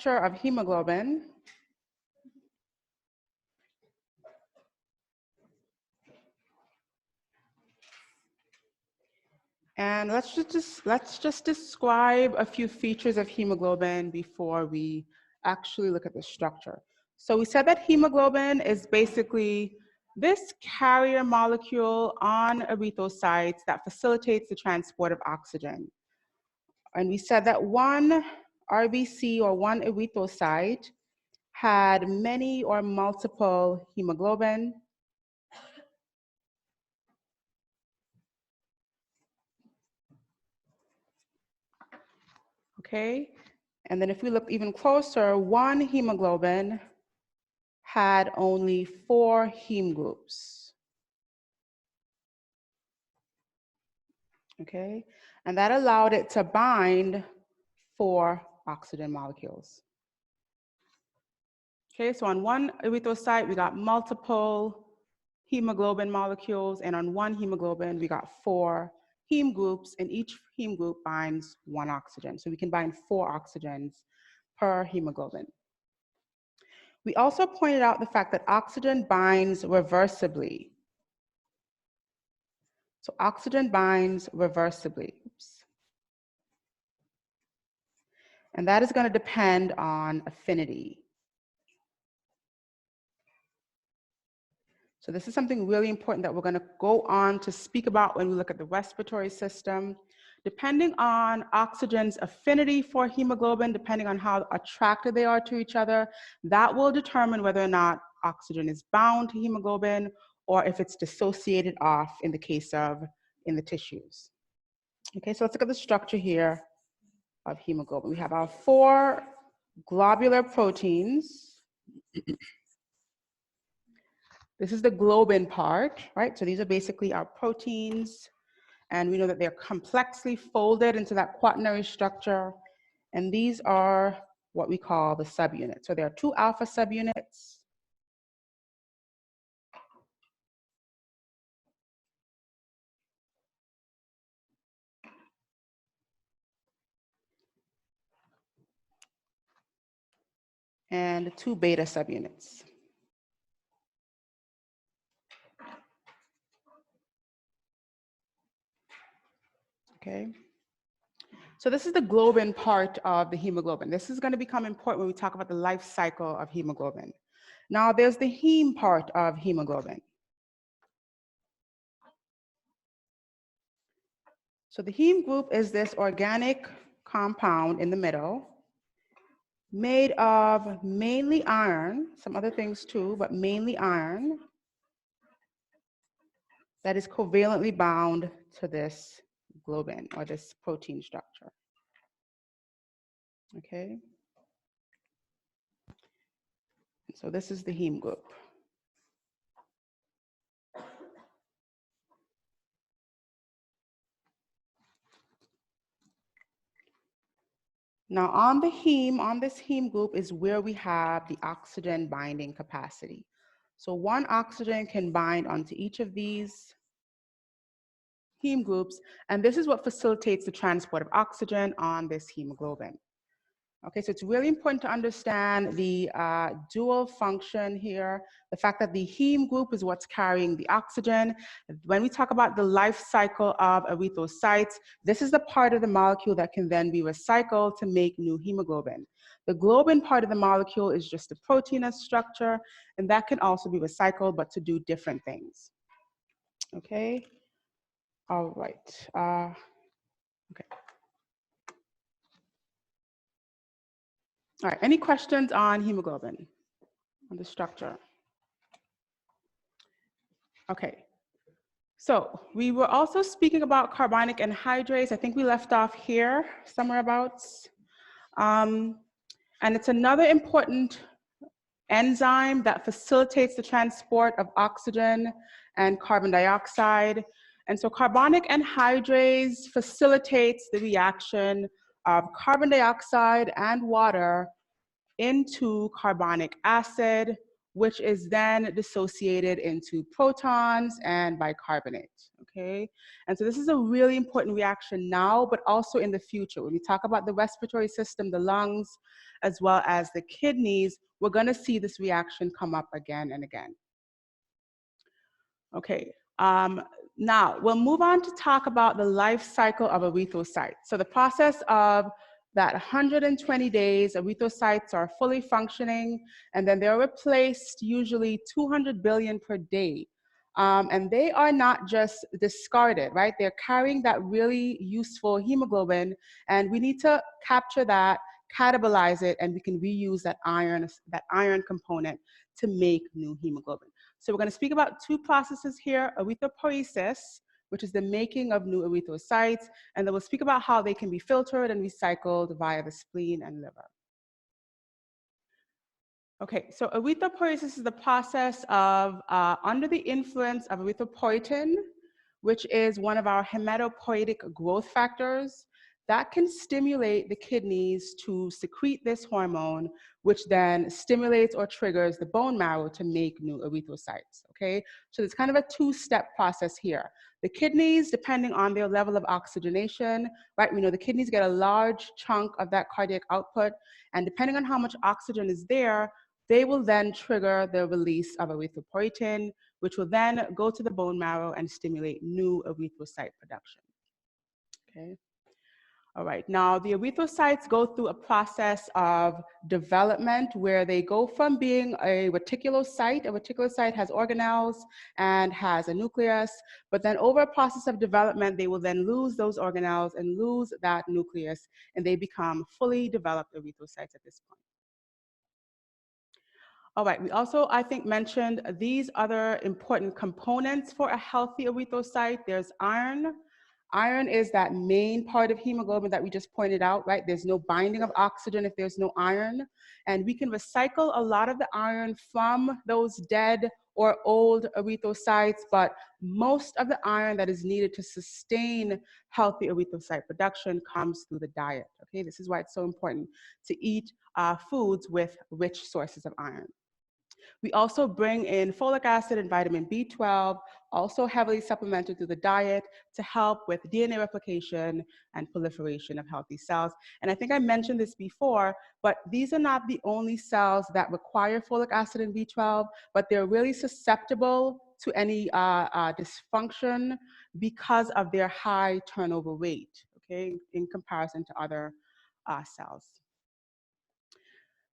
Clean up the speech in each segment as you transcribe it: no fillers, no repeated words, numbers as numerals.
Of hemoglobin. And let's just describe a few features of hemoglobin before we actually look at the structure. So we said that hemoglobin is basically this carrier molecule on erythrocytes that facilitates the transport of oxygen. And we said that one RBC or one erythrocyte had many or multiple hemoglobin. Okay, and then if we look even closer, one hemoglobin had only 4 heme groups. Okay, and that allowed it to bind 4 oxygen molecules. Okay, so on one erythrocyte, we got multiple hemoglobin molecules, and on one hemoglobin, we got 4 heme groups, and each heme group binds 1 oxygen. So we can bind 4 oxygens per hemoglobin. We also pointed out the fact that oxygen binds reversibly. So oxygen binds reversibly. Oops. And that is going to depend on affinity. So this is something really important that we're going to go on to speak about when we look at the respiratory system. Depending on oxygen's affinity for hemoglobin, depending on how attracted they are to each other, that will determine whether or not oxygen is bound to hemoglobin or if it's dissociated off in the case of in the tissues. Okay, so let's look at the structure here of hemoglobin. We have our 4 globular proteins. This is the globin part, right? So these are basically our proteins, and we know that they're complexly folded into that quaternary structure, and these are what we call the subunits. So there are 2 alpha subunits. And 2 beta subunits. Okay. So this is the globin part of the hemoglobin. This is going to become important when we talk about the life cycle of hemoglobin. Now there's the heme part of hemoglobin. So the heme group is this organic compound in the middle, made of mainly iron, some other things too, but mainly iron, that is covalently bound to this globin or this protein structure. Okay. So this is the heme group. Now on this heme group is where we have the oxygen binding capacity. So one oxygen can bind onto each of these heme groups, and this is what facilitates the transport of oxygen on this hemoglobin. Okay, so it's really important to understand the dual function here, the fact that the heme group is what's carrying the oxygen. When we talk about the life cycle of erythrocytes, this is the part of the molecule that can then be recycled to make new hemoglobin. The globin part of the molecule is just a proteinous structure, and that can also be recycled, but to do different things. Okay, all right, okay. All right, any questions on hemoglobin, on the structure? Okay, so we were also speaking about carbonic anhydrase. I think we left off here, somewhere abouts. And it's another important enzyme that facilitates the transport of oxygen and carbon dioxide. And so carbonic anhydrase facilitates the reaction of carbon dioxide and water into carbonic acid, which is then dissociated into protons and bicarbonate, okay? And so this is a really important reaction now, but also in the future. When we talk about the respiratory system, the lungs, as well as the kidneys, we're gonna see this reaction come up again and again. Okay, now we'll move on to talk about the life cycle of erythrocytes. So the process of that 120 days, erythrocytes are fully functioning, and then they're replaced usually 200 billion per day. And they are not just discarded, right? They're carrying that really useful hemoglobin, and we need to capture that, catabolize it, and we can reuse that iron component to make new hemoglobin. So we're going to speak about two processes here, erythropoiesis, which is the making of new erythrocytes, and then we'll speak about how they can be filtered and recycled via the spleen and liver. Okay, so erythropoiesis is the process of, under the influence of erythropoietin, which is one of our hematopoietic growth factors, that can stimulate the kidneys to secrete this hormone, which then stimulates or triggers the bone marrow to make new erythrocytes, okay? So it's kind of a two-step process here. The kidneys, depending on their level of oxygenation, right, we know the kidneys get a large chunk of that cardiac output, and depending on how much oxygen is there, they will then trigger the release of erythropoietin, which will then go to the bone marrow and stimulate new erythrocyte production. Okay. All right, now the erythrocytes go through a process of development where they go from being a reticulocyte has organelles and has a nucleus, but then over a process of development, they will then lose those organelles and lose that nucleus, and they become fully developed erythrocytes at this point. All right, we also, I think, mentioned these other important components for a healthy erythrocyte. There's iron. Iron is that main part of hemoglobin that we just pointed out, right? There's no binding of oxygen if there's no iron. And we can recycle a lot of the iron from those dead or old erythrocytes, but most of the iron that is needed to sustain healthy erythrocyte production comes through the diet, okay? This is why it's so important to eat foods with rich sources of iron. We also bring in folic acid and vitamin B12, also heavily supplemented through the diet to help with DNA replication and proliferation of healthy cells. And I think I mentioned this before, but these are not the only cells that require folic acid and B12, but they're really susceptible to any dysfunction because of their high turnover rate, okay, in comparison to other cells.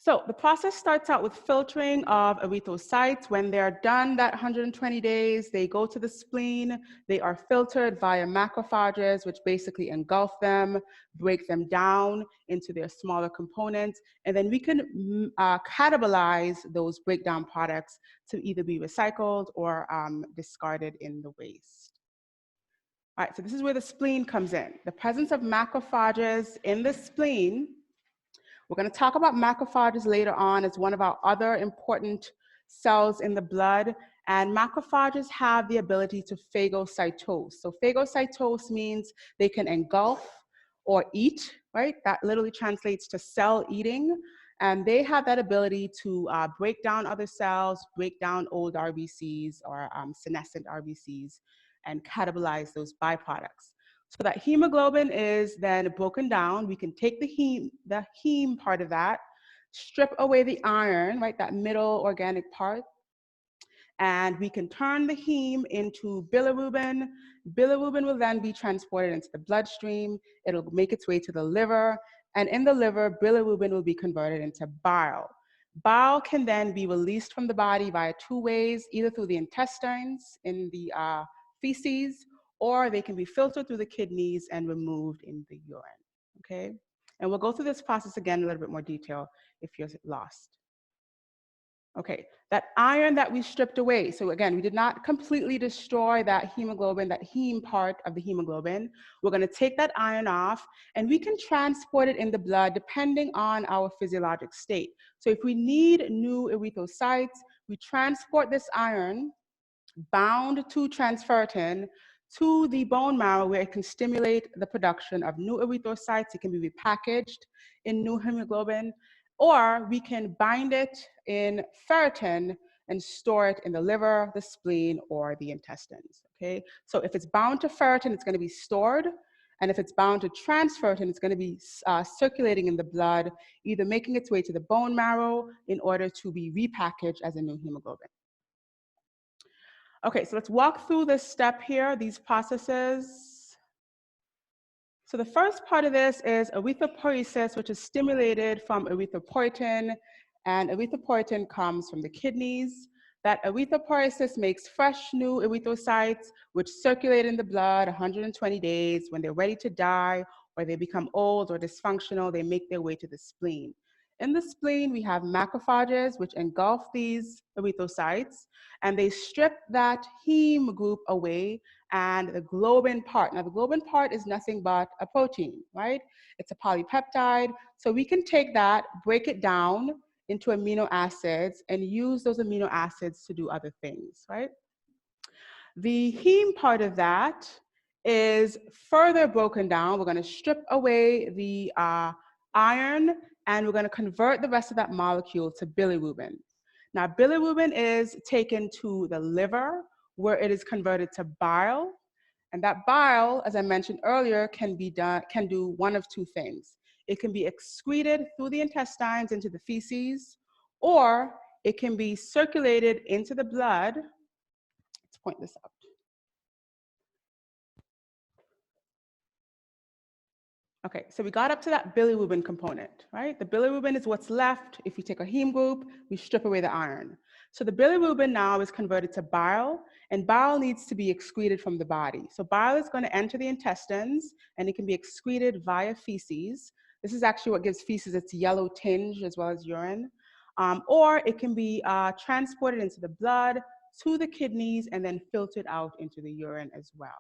So the process starts out with filtering of erythrocytes. When they're done that 120 days, they go to the spleen. They are filtered via macrophages, which basically engulf them, break them down into their smaller components, and then we can catabolize those breakdown products to either be recycled or discarded in the waste. All right, so this is where the spleen comes in. The presence of macrophages in the spleen. We're going to talk about macrophages later on as one of our other important cells in the blood. And macrophages have the ability to phagocytose. So phagocytose means they can engulf or eat, right? That literally translates to cell eating. And they have that ability to break down other cells, break down old RBCs or senescent RBCs, and catabolize those byproducts. So that hemoglobin is then broken down. We can take the heme part of that, strip away the iron, right, that middle organic part, and we can turn the heme into bilirubin. Bilirubin will then be transported into the bloodstream. It'll make its way to the liver, and in the liver, bilirubin will be converted into bile. Bile can then be released from the body via two ways, either through the intestines in the feces, or they can be filtered through the kidneys and removed in the urine, okay? And we'll go through this process again in a little bit more detail if you're lost. Okay, that iron that we stripped away. So again, we did not completely destroy that hemoglobin, that heme part of the hemoglobin. We're gonna take that iron off and we can transport it in the blood depending on our physiologic state. So if we need new erythrocytes, we transport this iron bound to transferrin to the bone marrow where it can stimulate the production of new erythrocytes. It can be repackaged in new hemoglobin, or we can bind it in ferritin and store it in the liver, the spleen, or the intestines. okay? So if it's bound to ferritin, it's going to be stored. And if it's bound to transferrin, it's going to be circulating in the blood, either making its way to the bone marrow in order to be repackaged as a new hemoglobin. Okay, so let's walk through this step here, these processes. So the first part of this is erythropoiesis, which is stimulated from erythropoietin, and erythropoietin comes from the kidneys. That erythropoiesis makes fresh new erythrocytes, which circulate in the blood 120 days. When they're ready to die, or they become old or dysfunctional, they make their way to the spleen. In the spleen, we have macrophages, which engulf these erythrocytes, and they strip that heme group away and the globin part. Now, the globin part is nothing but a protein, right? It's a polypeptide. So we can take that, break it down into amino acids, and use those amino acids to do other things, right? The heme part of that is further broken down. We're going to strip away the iron, and we're going to convert the rest of that molecule to bilirubin. Now, bilirubin is taken to the liver, where it is converted to bile. And that bile, as I mentioned earlier, can do one of two things. It can be excreted through the intestines into the feces, or it can be circulated into the blood. Let's point this out. Okay, so we got up to that bilirubin component, right? The bilirubin is what's left. If we take a heme group, we strip away the iron. So the bilirubin now is converted to bile, and bile needs to be excreted from the body. So bile is going to enter the intestines, and it can be excreted via feces. This is actually what gives feces its yellow tinge as well as urine. Or it can be transported into the blood, to the kidneys, and then filtered out into the urine as well.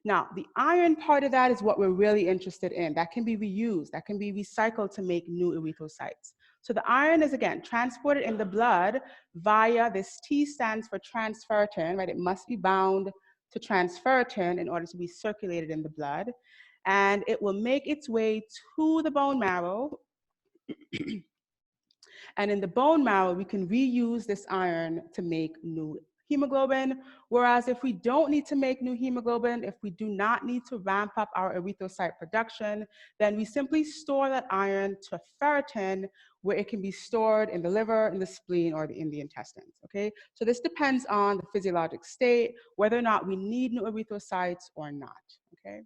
Now, the iron part of that is what we're really interested in. That can be reused, that can be recycled to make new erythrocytes. So the iron is, again, transported in the blood via, this T stands for transferrin, right? It must be bound to transferrin in order to be circulated in the blood. And it will make its way to the bone marrow. And in the bone marrow, we can reuse this iron to make new hemoglobin. Whereas if we don't need to make new hemoglobin, if we do not need to ramp up our erythrocyte production, then we simply store that iron to ferritin, where it can be stored in the liver, in the spleen, or in the intestines, okay? So this depends on the physiologic state, whether or not we need new erythrocytes or not, okay?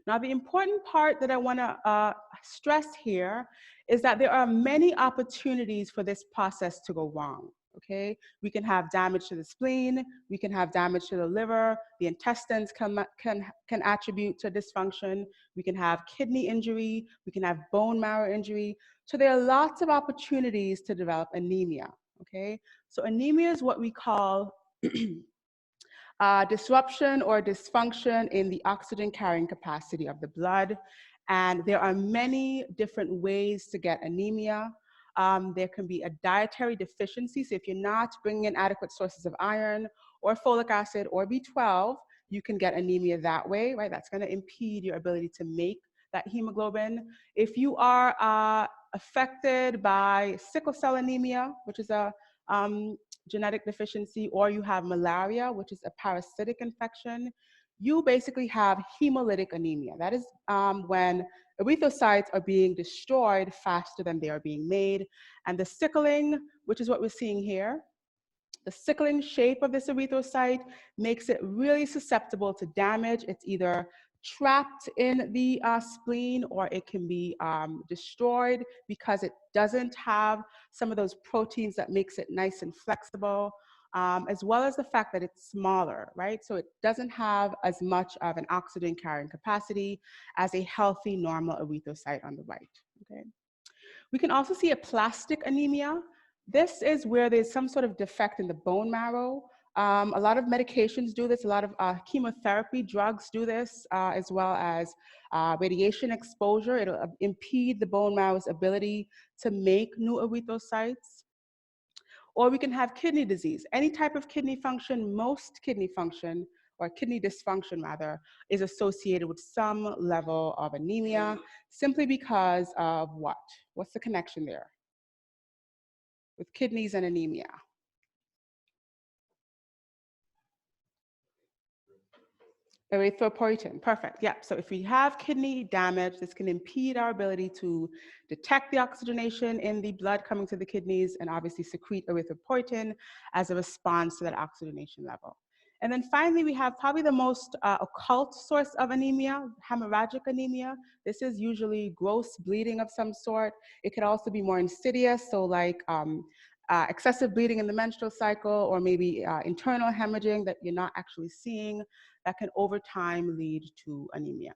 Now, the important part that I want to stress here is that there are many opportunities for this process to go wrong, okay? We can have damage to the spleen, we can have damage to the liver, the intestines can attribute to dysfunction, we can have kidney injury, we can have bone marrow injury. So there are lots of opportunities to develop anemia, okay? So anemia is what we call disruption or dysfunction in the oxygen carrying capacity of the blood. And there are many different ways to get anemia. There can be a dietary deficiency. So if you're not bringing in adequate sources of iron or folic acid or B12, you can get anemia that way, right? That's going to impede your ability to make that hemoglobin. If you are affected by sickle cell anemia, which is a genetic deficiency, or you have malaria, which is a parasitic infection, you basically have hemolytic anemia. That is when erythrocytes are being destroyed faster than they are being made. And the sickling, which is what we're seeing here, the sickling shape of this erythrocyte makes it really susceptible to damage. It's either trapped in the spleen, or it can be destroyed because it doesn't have some of those proteins that makes it nice and flexible, as well as the fact that it's smaller, right? So it doesn't have as much of an oxygen carrying capacity as a healthy, normal erythrocyte on the right, okay? We can also see aplastic anemia. This is where there's some sort of defect in the bone marrow. A lot of medications do this, a lot of chemotherapy drugs do this, as well as radiation exposure. It'll impede the bone marrow's ability to make new erythrocytes. Or we can have kidney disease. Any type of kidney function, most kidney function, or kidney dysfunction rather, is associated with some level of anemia, simply because of what? What's the connection there with kidneys and anemia? Erythropoietin, perfect. Yeah. So if we have kidney damage, this can impede our ability to detect the oxygenation in the blood coming to the kidneys and obviously secrete erythropoietin as a response to that oxygenation level. And then finally, we have probably the most occult source of anemia, hemorrhagic anemia. This is usually gross bleeding of some sort. It could also be more insidious, so like excessive bleeding in the menstrual cycle, or maybe internal hemorrhaging that you're not actually seeing, that can over time lead to anemia.